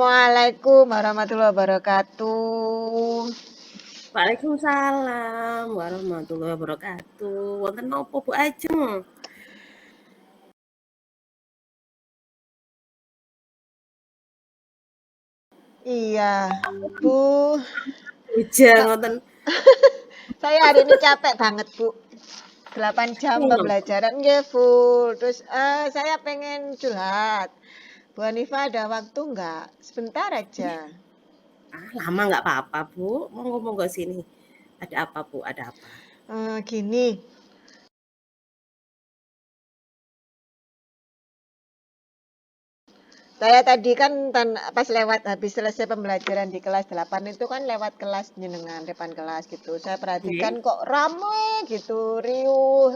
Assalamualaikum warahmatullahi wabarakatuh. Waalaikumsalam warahmatullahi wabarakatuh. Wonten napa Bu Ajeng? Iya, Bu. Bujang Sa- wonten saya hari ini capek banget, Bu. 8 jam napa? pembelajaran nggih full. Terus saya pengen curhat. Bu Hanifa ada waktu nggak? Sebentar aja. Lama nggak apa-apa Bu. Monggo-monggo sini. Ada apa Bu? Ada apa? Gini, saya tadi kan pas lewat habis selesai pembelajaran di kelas 8 itu kan lewat kelas jenengan depan kelas gitu. Saya perhatikan Nggih. kok rame gitu, riuh.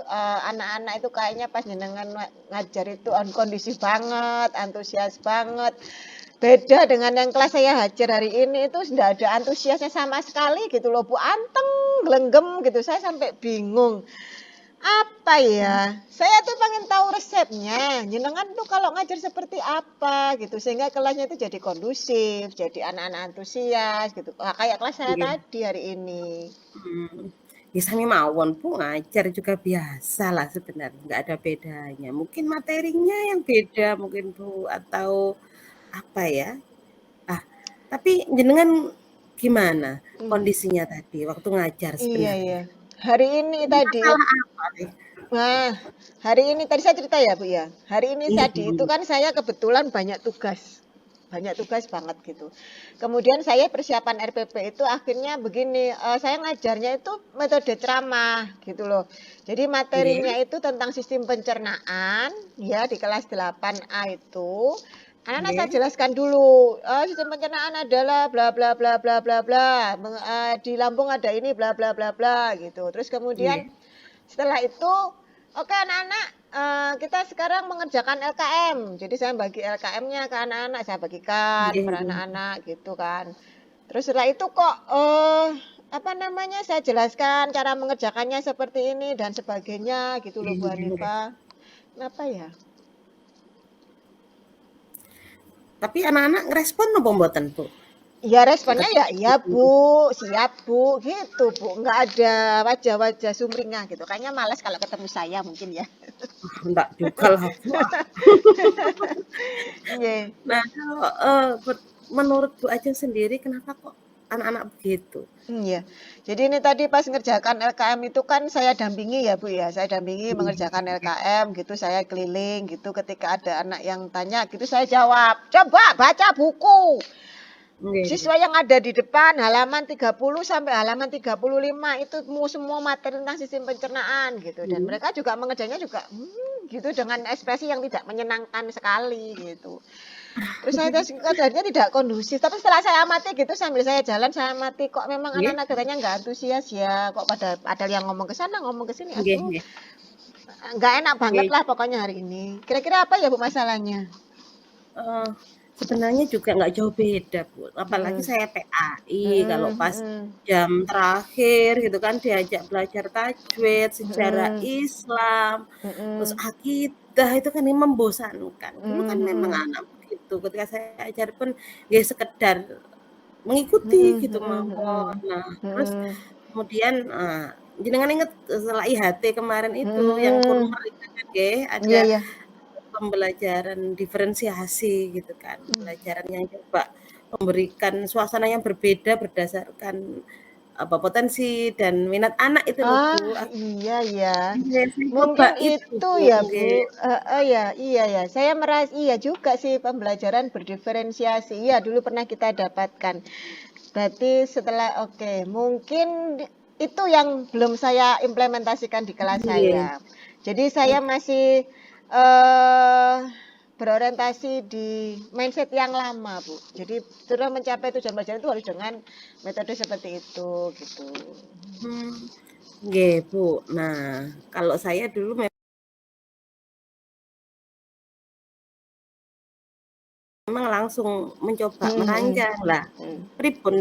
Anak-anak itu kayaknya pas jenengan ngajar itu on kondisi banget, antusias banget. Beda dengan yang kelas saya hajar hari ini itu tidak ada antusiasnya sama sekali gitu loh Bu. Anteng, gelenggem gitu. Saya sampai bingung. Apa ya? Saya tuh pengen tahu resepnya. Jenengan tuh kalau ngajar seperti apa gitu sehingga kelasnya itu jadi kondusif, jadi anak-anak antusias gitu. Kayak kelas saya Nggih. tadi hari ini. Ya sami mawon Bu, ngajar juga biasa lah sebenarnya, nggak ada bedanya. Mungkin materinya yang beda mungkin Bu, atau apa ya. Ah, tapi jenengan gimana Hmm, kondisinya tadi waktu ngajar iya ya. sebenarnya? Hari ini tadi Masalah apa nih? Nah, hari ini tadi saya cerita ya Bu ya. Hari ini Iya, tadi itu kan saya kebetulan banyak tugas. Banyak tugas banget gitu. Kemudian saya persiapan RPP itu akhirnya begini, saya ngajarnya itu metode ceramah gitu loh. Jadi materinya nggih. itu tentang sistem pencernaan ya di kelas 8A itu. Anak-anak saya Nggih, jelaskan dulu, sistem pencernaan adalah bla bla bla bla bla bla. Di lambung ada ini bla bla bla bla gitu. Terus kemudian nggih, setelah itu, oke anak-anak, kita sekarang mengerjakan LKM. Jadi saya bagi LKM-nya ke anak-anak, saya bagikan nggih, per nggih. anak-anak gitu kan. Terus setelah itu kok apa namanya? Saya jelaskan cara mengerjakannya seperti ini dan sebagainya gitu loh Nggih, Bu nggih, nggih. Hanifa. Kenapa ya? Tapi anak-anak ngerespon napa mboten, Bu? Ya responnya ya Ketika iya Bu, siap Bu, gitu Bu. Nggak ada wajah-wajah sumringah gitu. Kayaknya males kalau ketemu saya mungkin ya. enggak juga lah, Bu. Iya. Nah, kalau, menurut Bu Ajeng sendiri kenapa kok anak-anak begitu? Iya. Jadi ini tadi pas ngerjakan LKM itu kan saya dampingi ya Bu ya. Saya dampingi Nggih, mengerjakan LKM gitu, saya keliling gitu ketika ada anak yang tanya gitu saya jawab, "Coba baca buku." nggih, nggih. Siswa yang ada di depan halaman 30 sampai halaman 35 itu semua materi tentang sistem pencernaan gitu dan Mhm. mereka juga mengerjanya juga gitu dengan ekspresi yang tidak menyenangkan sekali gitu. Terus saya kadarnya tidak kondusif, tapi setelah saya amati gitu sambil saya jalan saya amati kok memang Nggih, anak-anak katanya nggak antusias ya, kok pada yang ngomong ke sana ngomong ke sini, nggih, aduh nggih. nggak enak banget Nggih, lah pokoknya hari ini. Kira-kira apa ya Bu masalahnya? eee, sebenarnya juga nggak jauh beda, Bu. Apalagi Mm-mm. saya PAI, kalau Mm-mm, pas mm-mm, jam terakhir gitu kan diajak belajar tajwid, sejarah mm-mm, Islam, terus mm-mm, akidah, itu kan ini membosankan. Dulu kan memang mm-mm, anak begitu, ketika saya ajar pun ya sekedar mengikuti mm-mm, gitu mawon. mm-mm, Nah, terus mm-mm, kemudian, jenengan inget setelah IHT kemarin itu yang mm-mm. Purmer itu kan nggih, ada Iya ya. pembelajaran diferensiasi gitu kan, pembelajaran yang coba memberikan suasana yang berbeda berdasarkan, potensi dan minat anak itu loh, Ah, Bu. iya ya. Iya, saya coba Mungkin itu, itu Bu, ya, Bu. nggih. Ya, iya ya. Saya merasa iya juga sih pembelajaran berdiferensiasi. Iya, dulu pernah kita dapatkan. Berarti setelah oke, mungkin itu yang belum saya implementasikan di kelas saya. Nggih, Jadi saya masih eh berorientasi di mindset yang lama, Bu. Jadi sudah mencapai tujuan belajar itu harus dengan metode seperti itu gitu. mmm, nggih, Bu. Nah, kalau saya dulu memang langsung mencoba Hmm, hmm, merancang. Lah, hmm. pripun,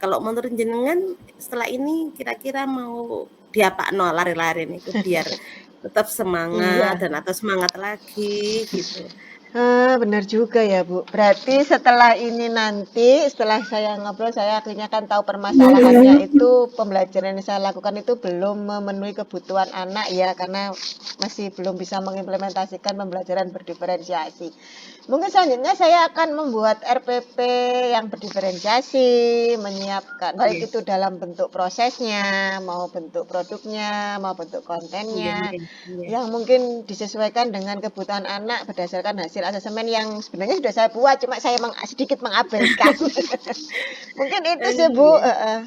kalau menurut jenengan setelah ini kira-kira mau diapakno lare-lare niku biar tetap semangat Iya. dan atau semangat lagi gitu? Benar juga ya, Bu. Berarti setelah ini nanti, setelah saya ngobrol, saya akhirnya kan tahu permasalahannya itu pembelajaran yang saya lakukan itu belum memenuhi kebutuhan anak ya, karena masih belum bisa mengimplementasikan pembelajaran berdiferensiasi. Mungkin selanjutnya saya akan membuat RPP yang berdiferensiasi, menyiapkan baik Nggih, itu dalam bentuk prosesnya, mau bentuk produknya, mau bentuk nggih kontennya, nggih nggih. yang mungkin disesuaikan dengan kebutuhan anak berdasarkan hasil asesmen yang sebenarnya sudah saya buat, cuma saya sedikit mengabaikan. Mungkin itu sih, Bu. Nggih.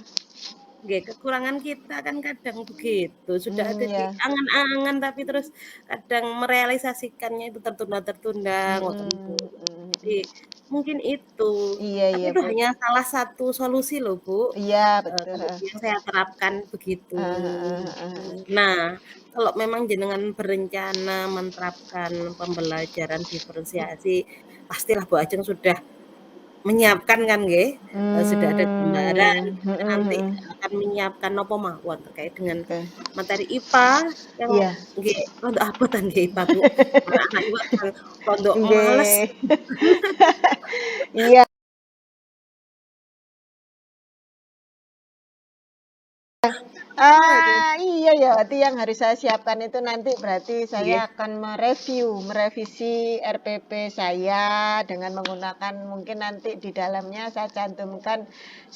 Nggih, kekurangan kita kan kadang begitu, sudah ada di Ya. angan-angan tapi terus kadang merealisasikannya itu tertunda-tertunda, ngoten Bu. Jadi mungkin itu, Iya, tapi iya, itu Bu. hanya salah satu solusi loh Bu, Iya, betul. kalau yang saya terapkan begitu. Heeh. Nah, kalau memang jenengan berencana menerapkan pembelajaran diferensiasi, pastilah Bu Ajeng sudah menyiapkan kan nggih, sudah ada gambaran kita nanti akan menyiapkan napa mawon terkait dengan Oke. materi IPA yang Iya. nggih rada abotan nggih IPA, Bu. Anak-anak juga kan rada males. Nggih. Iya. Waduh, Iya ya, berarti yang harus saya siapkan itu nanti berarti saya nggih, akan merevisi RPP saya dengan menggunakan mungkin nanti di dalamnya saya cantumkan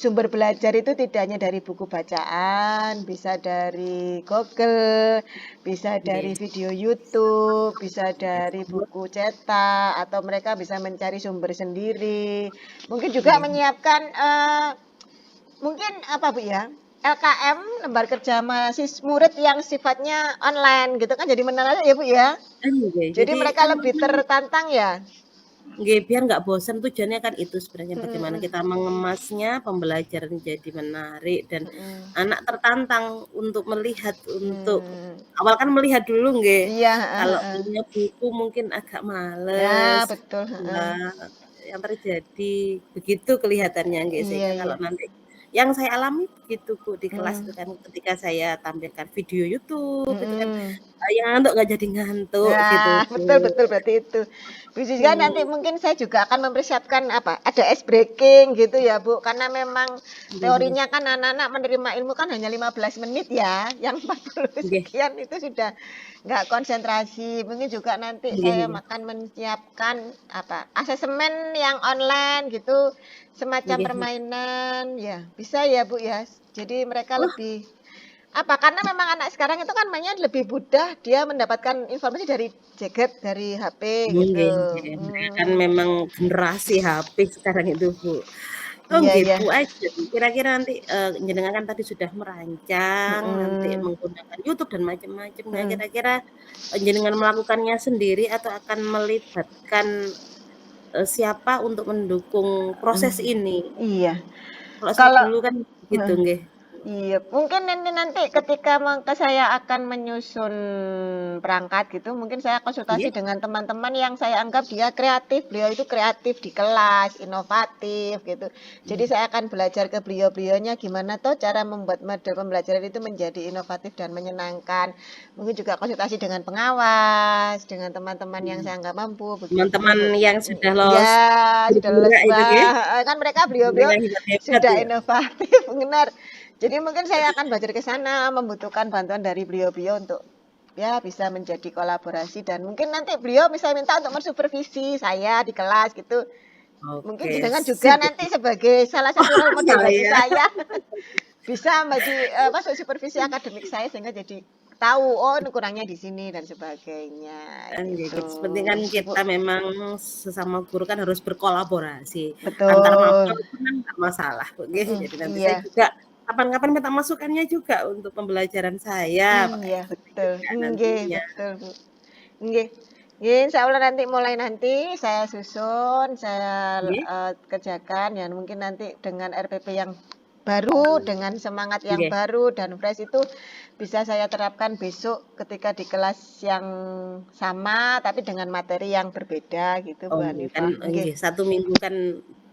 sumber belajar itu tidak hanya dari buku bacaan, bisa dari Google, bisa dari nggih. video YouTube, bisa dari Betul, buku cetak, atau mereka bisa mencari sumber sendiri. Mungkin juga nggih. menyiapkan mungkin apa Bu ya? LKM, lembar kerja murid yang sifatnya online gitu kan jadi menarik ya Bu ya. Nggih, Jadi jadi mereka kan lebih memang tertantang ya. nggih, biar nggak bosan tujuannya kan itu sebenarnya bagaimana Mm-mm. kita mengemasnya, pembelajaran jadi menarik dan Mm-mm. anak tertantang untuk melihat, untuk Hmm. awal kan melihat dulu nggih, Iya, kalau punya buku mungkin agak males, ya betul. nah, yang terjadi begitu kelihatannya nggih, Iya, sehingga iya. kalau nanti yang saya alami begitu Bu, di kelas itu Hmm. kan ketika saya tampilkan video YouTube itu kan, Mm-mm. yang ngantuk nggak jadi ngantuk gitu Nah, Bu. betul betul berarti itu. Bisa juga Hmm, nanti mungkin saya juga akan mempersiapkan apa? Ada ice breaking gitu ya, Bu. Karena memang nggih nggih, teorinya kan anak-anak menerima ilmu kan hanya 15 menit ya. Yang 40 nggih. sekian itu sudah nggak konsentrasi. Mungkin juga nanti Nggih saya nggih akan menyiapkan apa? Asesmen yang online gitu, semacam nggih nggih. permainan ya. Bisa ya, Bu ya. Jadi mereka Oh, lebih apa, karena memang anak sekarang itu kan mainnya lebih mudah, dia mendapatkan informasi dari gadget, dari HP gitu. nggih nggih. Mereka kan Mhm. memang generasi HP sekarang itu, Bu. Oh Iya, nggih, iya. Bu Ajeng, kira-kira nanti, jenengan kan tadi sudah merancang nanti Mhm. menggunakan YouTube dan macam-macamnya, Mhm. kira-kira, jenengan melakukannya sendiri atau akan melibatkan, siapa untuk mendukung proses Mhm. ini? Iya. Kalau saya Kalau dulu kan begitu heeh. nggih. Iya, mungkin nanti ketika saya akan menyusun perangkat gitu, mungkin saya konsultasi Nggih, dengan teman-teman yang saya anggap dia kreatif. Beliau itu kreatif di kelas, inovatif gitu. Jadi nggih. saya akan belajar ke beliau-beliaunya gimana tuh cara membuat model pembelajaran itu menjadi inovatif dan menyenangkan. Mungkin juga konsultasi dengan pengawas, dengan teman-teman yang saya anggap mampu begitu. Teman-teman yang sudah Ya, lolos sudah lulus bergerak itu nggih, kan mereka beliau-beliau yang hebat-hebat sudah ya? inovatif, benar. Jadi mungkin saya akan belajar ke sana, membutuhkan bantuan dari beliau-beliau untuk ya bisa menjadi kolaborasi dan mungkin nanti beliau bisa minta untuk mensupervisi saya di kelas gitu. Mungkin Oke, jenengan juga sip nanti itu. sebagai salah satu role model bagi Saya saya bisa menjadi masuk supervisi akademik saya sehingga jadi tahu oh ini kurangnya di sini dan sebagainya nggih, gitu. sepenting kan Gitu, Bu. kita memang sesama guru kan harus berkolaborasi, antar mapel Betul. itu kan nggak masalah kok nggih, jadi nanti saya Iya. juga kapan-kapan minta masukannya juga untuk pembelajaran saya, Iya gitu betul. juga Nggih, nantinya. betul, Bu. Nggih. Nggih, insyaallah nanti mulai nanti saya susun, saya, Nggih kerjakan ya mungkin nanti dengan RPP yang baru, dengan semangat yang nggih. baru dan fresh itu bisa saya terapkan besok ketika di kelas yang sama, tapi dengan materi yang berbeda gitu, Oh Bu nggih, kan Hanifah. Nggih. nggih, 1 minggu kan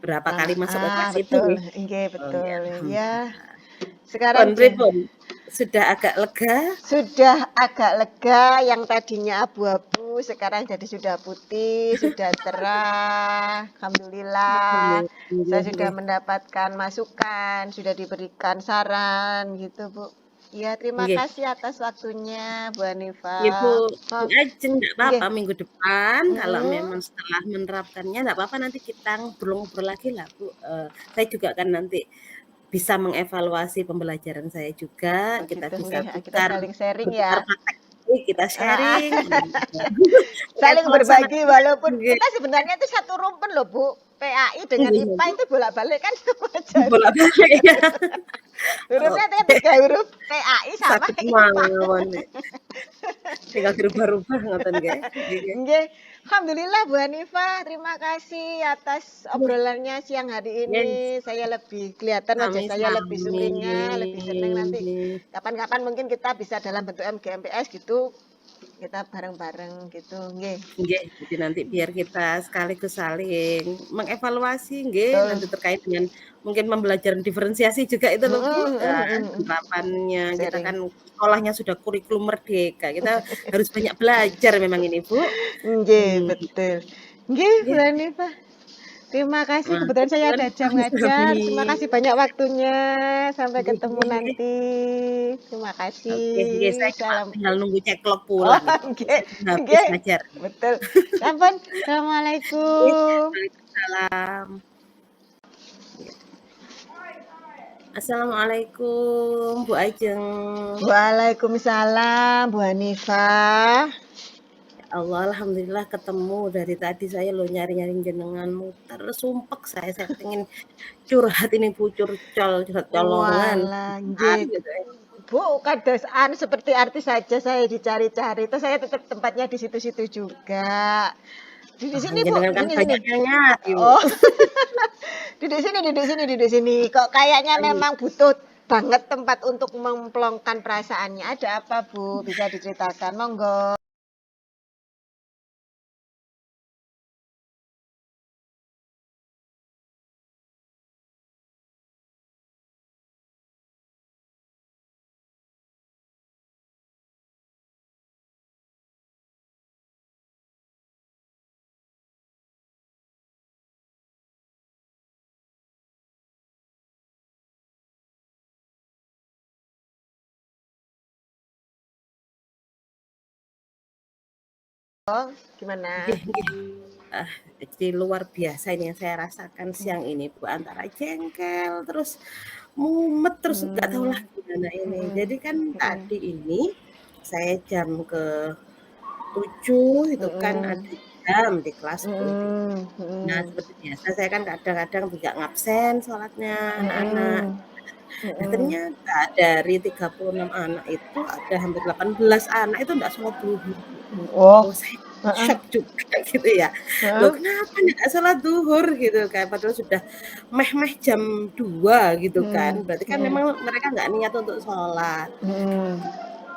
berapa kali masuk ke kelas itu Betul. nggih. Nggih, Oh nggih, betul. Ya, alhamdulillah. sekarang Pun pripun? Sudah agak lega? sudah agak lega yang tadinya abu-abu sekarang jadi sudah putih, sudah cerah. Alhamdulillah. Saya Nggih sudah nggih. mendapatkan masukan, sudah diberikan saran gitu, Bu. Ya, terima Nggih. kasih atas waktunya, Bu Ibu Hanifah. Oh, Ajeng nggak nggih. apa-apa minggu depan kalau Mm-mm. memang setelah menerapkannya nggak apa-apa nanti kita ngobrol-ngobrol lagi lah Bu. Saya juga kan nanti bisa mengevaluasi pembelajaran saya juga, Oh, kita gitu. bisa Nggih, kita tukar saling sharing bertukar ya. praktek, kita Ah, sharing, ya saling berbagi melaksanakan walaupun nggih, kita sebenarnya itu satu rumpun loh, Bu. PAI dengan nggih IPA Bu, itu bolak-balik kan sama aja. bolak-balik ya. Hurufnya ada Oke, 3 huruf, PAI sama saged IPA. mawon nih. Tinggal dirubah-rubah ngoten nggih. Nggih nggih. Nggih. Alhamdulillah Bu Hanifah, terima kasih atas Nggih, obrolannya siang hari ini. nggih, Saya lebih kelihatan wajah saya lebih sami-sami. sumringah, lebih senang nanti. Kapan-kapan mungkin kita bisa dalam bentuk MGMPS gitu, kita bareng-bareng gitu. Nggih. Nggih, jadi nanti biar kita sekaligus saling mengevaluasi nggih, Betul. nanti terkait dengan mungkin pembelajaran diferensiasi juga itu loh Bu, Mm-mm, mm-mm. penerapannya kita Sharing. kan sekolahnya sudah kurikulum merdeka, kita harus banyak belajar memang ini Bu. Nggih, Hmm, betul. Nggih, Bu nggih, Hanifah. Terima kasih, kebetulan saya matur ada jam ngajar. Terima sami. kasih banyak waktunya. Sampai Nggih ketemu nggih nggih. nanti. Terima Oke, nggih, kasih. saya cuma Salam. tinggal nunggu ceklok Oh, pulang itu, Bu, nggih, saya sudah habis nggih. ngajar. Betul. Sampun. Nggih, Assalamualaikum. waalaikumsalam. Assalamualaikum, Bu Ajeng. Waalaikumsalam, Bu Hanifah. Ya Allah, alhamdulillah ketemu dari tadi saya lo nyari-nyari jenengan muter sumpek saya pengen curhat ini Bu, curhat colongan. Walah, Kan nggih. gitu ya. Bu, kadang seperti artis saja saya dicari-cari. Terus saya tetap tempatnya di situ-situ juga. Di Ah, sini, Bu. jenengan kan Sini, sini. banyak yang nyari, Bu. Oh, duduk sini, duduk sini, duduk sini. Kok kayaknya Ayo. memang butuh banget tempat untuk memplongkan perasaannya. Ada apa, Bu? Bisa diceritakan? Monggo. Gimana? Nggih, nggih. Ah, jadi luar biasa ini yang saya rasakan siang ini, Bu, antara jengkel, terus mumet, terus nggak tahu Hmm, lah gimana ini. mm-mm, Jadi kan mm-mm, tadi ini saya jam ke-7 itu kan mm-mm, ada jam di kelas 10.30. mm-mm, Nah, mm-mm, seperti biasa saya kan kadang-kadang juga ngabsen sholatnya anak-anak. mm-mm, Nah, mm-mm. ternyata dari 36 anak itu ada hampir 18 anak itu nggak sholat duhur, Bu. Oh, Oh, saya heeh, syok juga gitu ya. Loh heeh, kenapa nggak sholat duhur gitu kan, padahal sudah meh-meh jam 2 gitu kan, mm, berarti kan mm, memang mereka nggak niat untuk sholat. mm,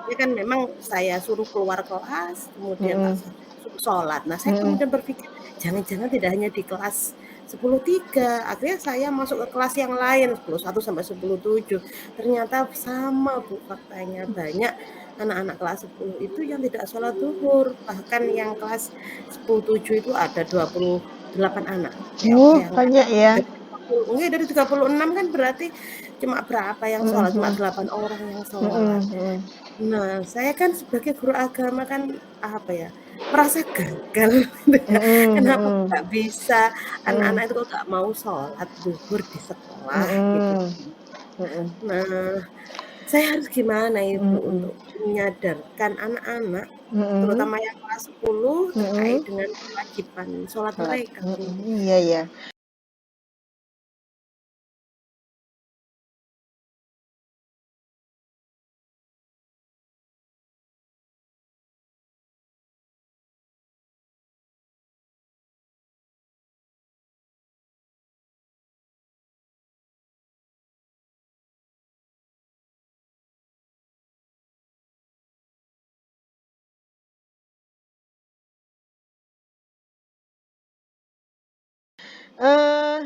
Ini kan memang saya suruh keluar kelas, kemudian tak mm, suruh sholat. Nah, saya mm, kemudian berpikir, jangan-jangan tidak hanya di kelas 10.3, akhirnya saya masuk ke kelas yang lain, 10.1 sampai 10.7. Ternyata sama Bu faktanya, banyak anak-anak kelas 10 itu yang tidak sholat duhur. Bahkan yang kelas 10.7 itu ada 28 anak. Ya oh, bayangkan. banyak ya. Dari 30, enggak, dari 36 kan berarti cuma berapa yang Mm, sholat? Cuma mm, 8 orang yang mm, sholat. mm, Nah, saya kan sebagai guru agama kan, apa ya, merasa gagal gitu ya, mm, kenapa mm, nggak bisa mm, anak-anak itu kok nggak mau sholat zuhur di sekolah gitu. mm, mm, Nah, saya harus gimana Ibu mm, untuk menyadarkan anak-anak, mm, terutama yang kelas 10 terkait mm. dengan kewajiban sholat Sholat. mereka, Bu? Iya, iya. Eh,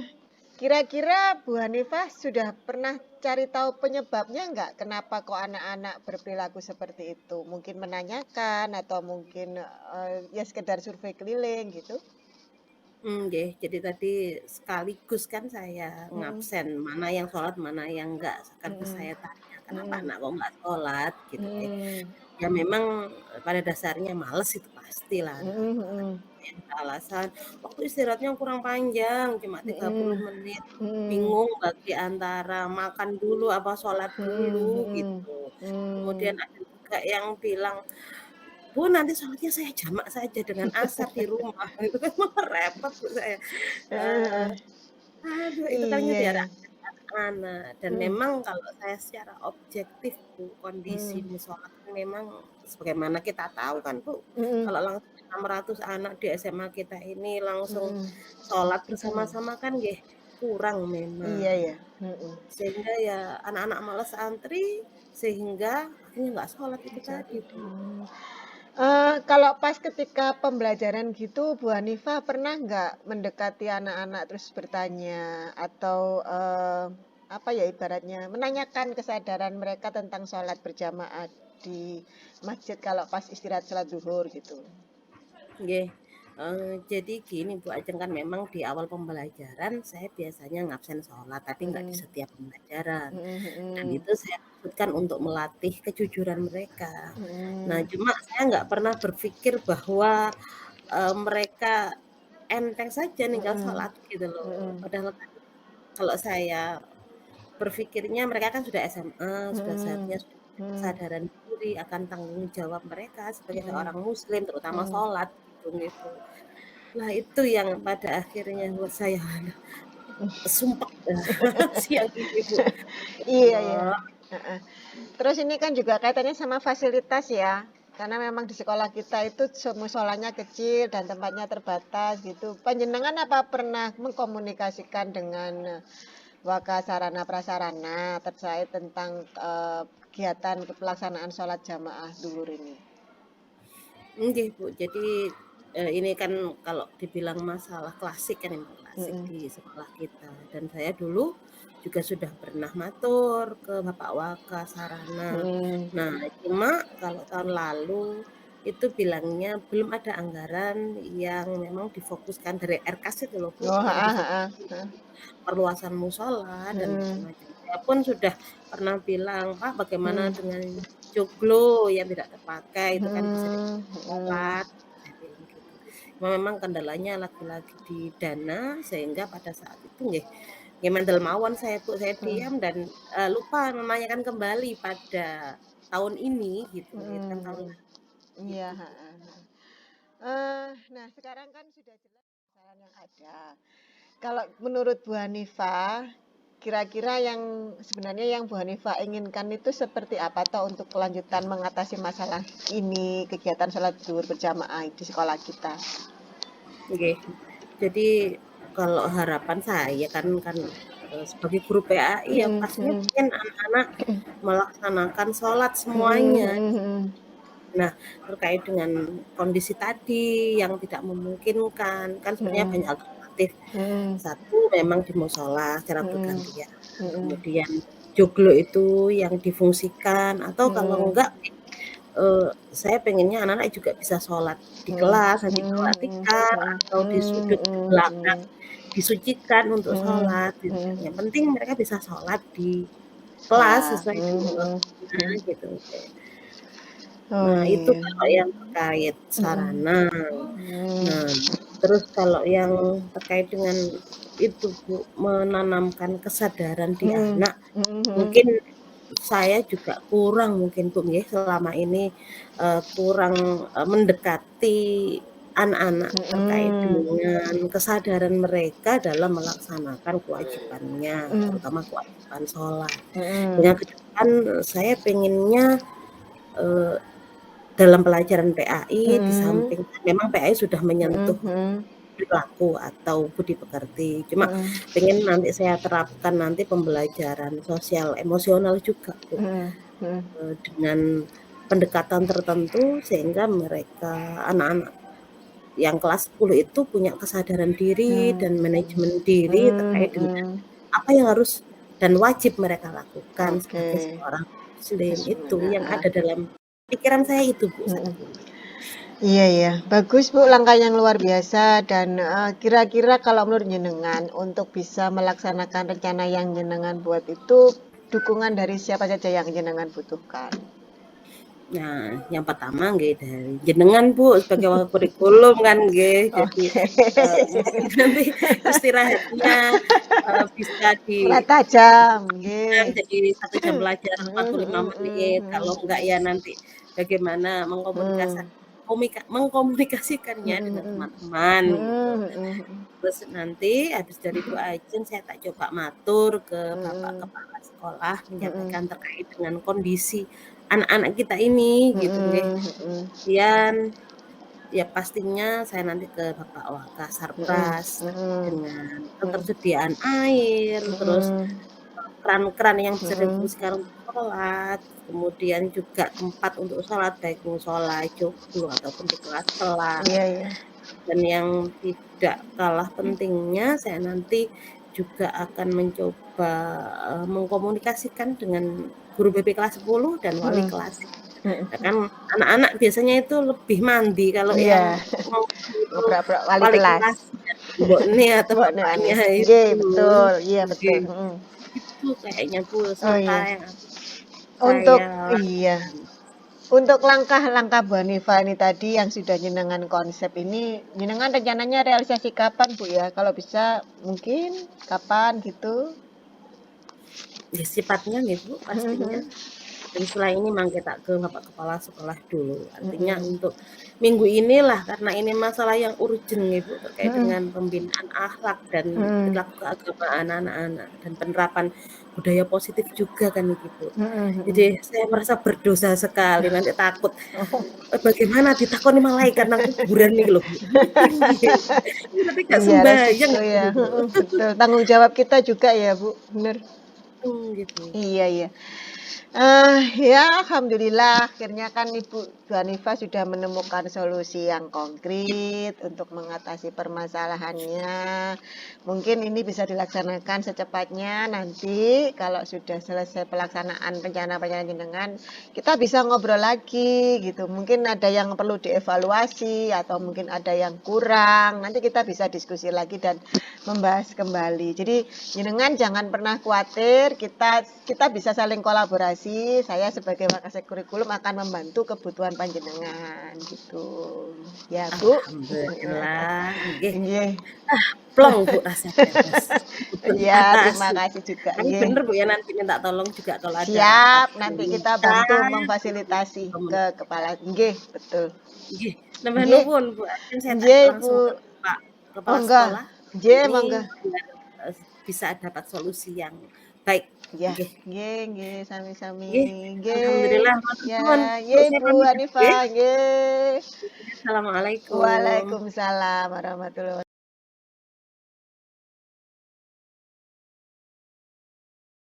Kira-kira Bu Hanifah sudah pernah cari tahu penyebabnya nggak? Kenapa kok anak-anak berperilaku seperti itu? Mungkin menanyakan atau mungkin ya sekedar survei keliling gitu? Nggih, jadi tadi sekaligus kan saya Mm, ngabsen, mana yang sholat, mana yang enggak, sekaligus mm, saya tanya, "Kenapa mm, anak kok nggak sholat?" Gitu ya. mm, Ya memang, pada dasarnya males itu pastilah anak-anak mm, kan. mm, Yang beralasan, "Waktu istirahatnya kurang panjang, cuma 30 mm, menit." mm, Bingung bagi antara makan dulu apa sholat mm, dulu, mm, gitu. Kemudian mm. ada juga yang bilang, "Bu, nanti sholatnya saya jamak saja dengan asar di rumah." Itu kan malah repot Bu saya. Eee, Eh, aduh itu kan iya ngejar ya. anak-anak dan Mm, memang kalau saya secara objektif Bu, kondisi mm, musola kan memang sebagaimana kita tahu kan Bu, mm, kalau langsung 600 anak di SMA kita ini langsung mm, sholat mm. bersama-sama kan nggih kurang Iya memang. ya. Mm, Sehingga ya anak-anak males antri, sehingga akhirnya nggak sholat itu tadi Bu. mm. Kalau pas ketika pembelajaran gitu, Bu Hanifah pernah nggak mendekati anak-anak terus bertanya atau apa ya ibaratnya menanyakan kesadaran mereka tentang sholat berjamaah di masjid kalau pas istirahat sholat zuhur gitu? Nggih, jadi gini Bu Ajeng kan memang di awal pembelajaran saya biasanya ngabsen sholat, tapi nggak di Mm-mm. setiap pembelajaran. Dan Mm-mm. itu saya maksudkan untuk melatih kejujuran mereka. Nah, Mm-mm. cuma saya nggak pernah berpikir bahwa, mereka enteng saja ninggal Mm-mm. sholat gitu loh. Mm-mm. Padahal kan kalau saya berpikirnya mereka kan sudah SMA, sudah Mm-mm. saatnya sudah punya kesadaran diri akan tanggung jawab mereka sebagai Mm-mm. seorang muslim, terutama Mm-mm. sholat gitu. Lah itu yang pada akhirnya buat saya, aduh, sumpek siang ini Bu, ya Iya ya. Allah. Heeh. Terus ini kan juga kaitannya sama fasilitas ya. Karena memang di sekolah kita itu musolanya kecil dan tempatnya terbatas gitu. Panjenengan apa pernah mengkomunikasikan dengan Waka Sarana Prasarana terkait tentang kegiatan pelaksanaan sholat jamaah duhur ini? Nggih Bu, jadi, ini kan kalau dibilang masalah klasik kan emang klasik Mm-mm. di sekolah kita dan saya dulu juga sudah pernah matur ke Bapak Waka Sarana. Mm-mm. Nah, cuma kalau tahun lalu itu bilangnya belum ada anggaran yang memang difokuskan dari RKAS itu loh Bu, Oh, yang ha, ha, difokuskan ha. perluasan musola dan Mm-mm. macam-macam. Saya pun sudah pernah bilang, "Pak, bagaimana Mm. dengan joglo yang tidak terpakai itu kan bisa Mm. dipakai Mm. sholat," saya bilang gitu. Cuma memang kendalanya lagi-lagi di dana sehingga pada saat itu nggih nggih mandel mawon saya Bu, saya Mm. diam dan, lupa menanyakan kembali pada tahun ini gitu nggih, kan tahun Mm. lalu Iya, gitu ha, Bu. ha, ha. Nah sekarang kan sudah jelas permasalahan yang ada. Kalau menurut Bu Hanifah, kira-kira yang sebenarnya yang Bu Hanifah inginkan itu seperti apa toh untuk kelanjutan mengatasi masalah ini, kegiatan sholat zuhur berjamaah di sekolah kita? Nggih. Jadi kalau harapan saya kan, sebagai guru PAI ya Mm, pastinya mm, pengen anak-anak melaksanakan sholat mm, semuanya. mm, Nah, terkait dengan kondisi tadi yang tidak memungkinkan, kan sebenarnya mm, banyak alternatif. mm, Satu memang di musola secara mm, bergantian, mm, kemudian joglo itu yang difungsikan atau kalau mm, enggak, saya pengennya anak-anak juga bisa sholat di mm, kelas, mm, di bawah mm, tikar atau di sudut belakang, disucikan untuk mm, sholat gitu kan. mm. Yang penting mereka bisa sholat di kelas Sekolah. sesuai dengan Mm, waktunya mm. gitu. Oh Nah, itu iya. kalau yang terkait Mm, sarana. mm, Nah, terus kalau yang terkait dengan itu Bu, menanamkan kesadaran di mm, anak, mm, mungkin saya juga kurang mungkin Bu nggih selama ini, kurang, mendekati anak-anak terkait mm, dengan kesadaran mereka dalam melaksanakan kewajibannya, mm, terutama kewajiban sholat. mm, Dengan ke depan saya pengennya, eee dalam pelajaran PAI, di mm, samping memang PAI sudah mm, menyentuh mm, perilaku atau budi pekerti, cuma mm, pengen nanti saya terapkan nanti pembelajaran sosial emosional juga, Bu, mm, mm, dengan pendekatan tertentu sehingga mereka anak-anak yang kelas 10 itu punya kesadaran diri Mmm, dan manajemen diri terkait dengan mhm. apa yang harus dan wajib mereka lakukan Oke. sebagai seorang muslim, itu Bismillah, yang heeh. ada dalam pikiran saya itu, Bu, saat Mhm. ini. Iya iya, bagus Bu, langkah yang luar biasa dan, kira-kira kalau menurut jenengan untuk bisa melaksanakan rencana yang jenengan buat itu, dukungan dari siapa saja yang jenengan butuhkan? Nah, yang pertama nggih dari jenengan, Bu, sebagai wakil kurikulum kan nggih. Jadi, Oke. mungkin nanti istirahatnya, bisa Berat tajam, nggih. jadi 1 jam pelajaran Mhm 45 mhm menit, mhm kalau enggak mhm ya nanti bagaimana mhm. mengkomunikasikannya Mhm dengan mhm. teman-teman gitu. Mhm mhm mhm. Terus nanti habis dari 2 izin saya tak coba matur ke Bapak Mhm. Kepala Sekolah Mhm. menyampaikan terkait dengan kondisi anak-anak kita ini gitu nggih. Mhm mhm. Kemudian ya pastinya saya nanti ke Bapak Mhm Wakasarpras terkait mhm. dengan Mhm. ketersediaan air, terus Mhm. keran-keran yang bisa Mhm. difungsikan untuk sholat, kemudian juga tempat untuk sholat, baik musola, joglo, ataupun di kelas-kelas. Iya iya. Dan yang tidak kalah pentingnya, saya nanti juga akan mencoba, mengkomunikasikan dengan guru BP kelas 10 dan wali Mhm kelas. Nah mhm. kan anak-anak biasanya itu lebih mandi kalau yang Iya, ngomong itu ngobrak-abrik wali wali kelas. kelas dan mboknya atau Mbok bapaknya ane. itu. Nggih, betul, iya Oke. betul, mhm. Itu kayaknya, Bu, Oh sementara iya, yang saya untuk iya, lakukan. untuk langkah-langkah Bu Hanifah ini tadi yang sudah jenengan konsep ini, jenengan rencananya realisasi kapan Bu ya? Kalau bisa mungkin kapan gitu? Ya secepatnya nih, Bu, pastinya. Mhm Dan setelah ini mangke tak ke Bapak Kepala Sekolah dulu. Artinya mhm. untuk minggu inilah karena ini masalah yang urgent nih, Bu, terkait Mhm dengan pembinaan akhlak dan mhm perilaku keagamaan anak-anak dan penerapan budaya positif juga kan iki, Bu. mhm Jadi mhm. saya merasa berdosa sekali, nanti takut, bagaimana ditakoni malaikat nang kuburan nih loh, Bu. Piye? Nanti gak Iya sembahyang resiko aku ya, gitu. mhm, betul, tanggung jawab kita juga ya Bu, bener. Gitu. Iya iya. Ya alhamdulillah akhirnya kan Ibu Hanifah sudah menemukan solusi yang konkret untuk mengatasi permasalahannya. Mungkin ini bisa dilaksanakan secepatnya nanti kalau sudah selesai pelaksanaan rencana-rencana jenengan, kita bisa ngobrol lagi gitu. Mungkin ada yang perlu dievaluasi atau mungkin ada yang kurang. Nanti kita bisa diskusi lagi dan membahas kembali. Jadi jenengan jangan pernah khawatir, kita kita bisa saling kolaborasi. Saya sebagai Wakasek Kurikulum akan membantu kebutuhan panjenengan gitu. Ya, Bu. Alhamdulillah, nggih. Nggih. Plong, Bu, rasanya Mas. Ya, Tuntas. terima kasih juga. Tapi Nggih. bener, Bu, ya nanti minta tolong juga kalau ada rapat Siap, nanti kita gereja bantu tolong memfasilitasi ke kepala. dikomunikasikan. Nggih, betul. Nggih, nambah Nggih. nuwun, Bu, ajeng saya tak Nggih, Bu. langsung ke Pak Kepala Monggo. Sekolah Nggih, ini monggo. biar, bisa dapat solusi yang baik. Ya, Nggih nggih nggih, sami-sami. nggih, Nggih. alhamdulillah matur Ya, nuwun, Bu, nggih saya Bu pamit dulu nggih. Hanifah, nggih. Assalamualaikum. Waalaikumsalam warahmatullahi